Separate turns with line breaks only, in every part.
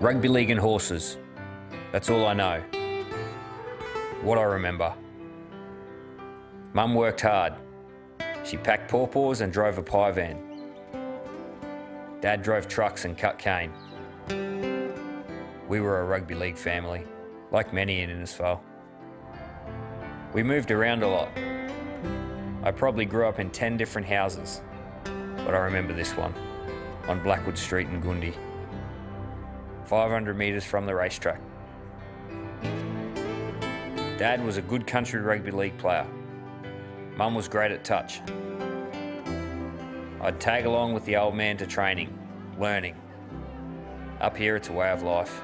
Rugby league and horses. That's all I know. What I remember. Mum worked hard. She packed pawpaws and drove a pie van. Dad drove trucks and cut cane. We were a rugby league family, like many in Innisfail. We moved around a lot. I probably grew up in 10 different houses, but I remember this one, on Blackwood Street in Gundi, 500 metres from the racetrack. Dad was a good country rugby league player. Mum was great at touch. I'd tag along with the old man to training, learning. Up here it's a way of life.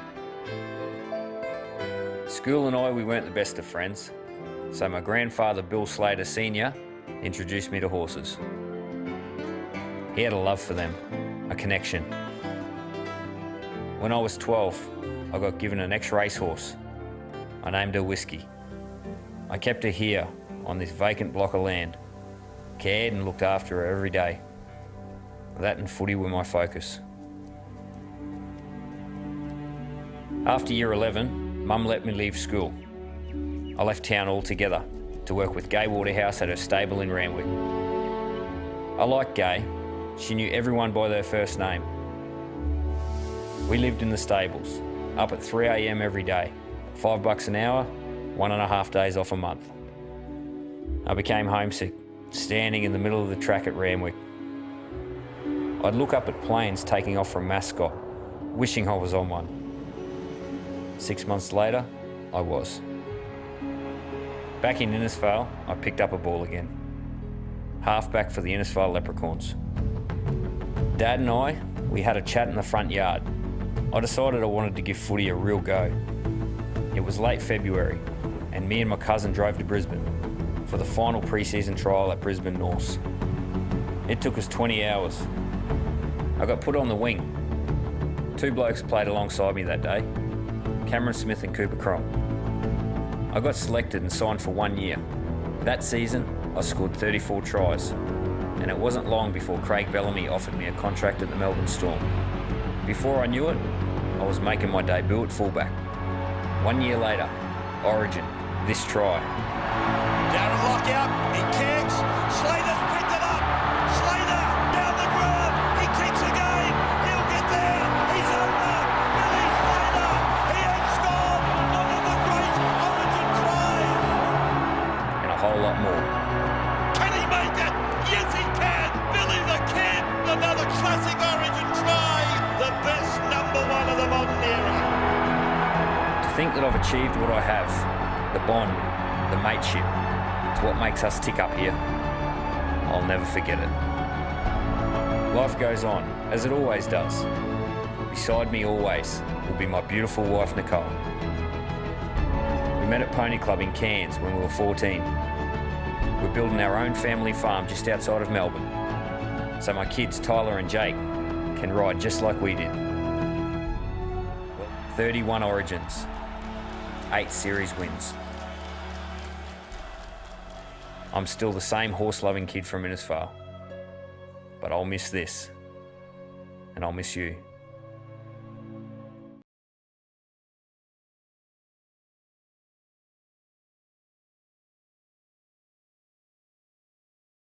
School and I, we weren't the best of friends, so my grandfather Bill Slater Sr. introduced me to horses. He had a love for them, a connection. When I was 12, I got given an ex-racehorse. I named her Whiskey. I kept her here on this vacant block of land, cared and looked after her every day. That and footy were my focus. After year 11, Mum let me leave school. I left town altogether to work with Gay Waterhouse at her stable in Randwick. I liked Gay. She knew everyone by their first name. We lived in the stables, up at 3 a.m. every day, $5 an hour, 1.5 days off a month. I became homesick, standing in the middle of the track at Randwick. I'd look up at planes taking off from Mascot, wishing I was on one. 6 months later, I was. Back in Innisfail, I picked up a ball again. Halfback for the Innisfail Leprechauns. Dad and I, we had a chat in the front yard. I decided I wanted to give footy a real go. It was late February, and me and my cousin drove to Brisbane for the final pre-season trial at Brisbane North. It took us 20 hours. I got put on the wing. 2 blokes played alongside me that day, Cameron Smith and Cooper Crom. I got selected and signed for 1 year. That season, I scored 34 tries, and it wasn't long before Craig Bellamy offered me a contract at the Melbourne Storm. Before I knew it, I was making my debut at fullback. 1 year later, Origin, this try.
Darryl lock out, he kicks, Slater's picked it up, Slater down the ground, he kicks again, he'll get there, he's over, Billy Slater, he has scored one of the great Origin tries.
And a whole lot more.
Can he make it? Yes he can, Billy the Kid, another classic Origin try, the best number one of the modern era.
To think that I've achieved what I have, the bond, the mateship, it's what makes us tick up here. I'll never forget it. Life goes on, as it always does. Beside me always will be my beautiful wife, Nicole. We met at Pony Club in Cairns when we were 14. We're building our own family farm just outside of Melbourne, so my kids, Tyler and Jake, can ride just like we did. 31 Origins, 8 series wins. I'm still the same horse-loving kid from Innisfail, but I'll miss this, and I'll miss you.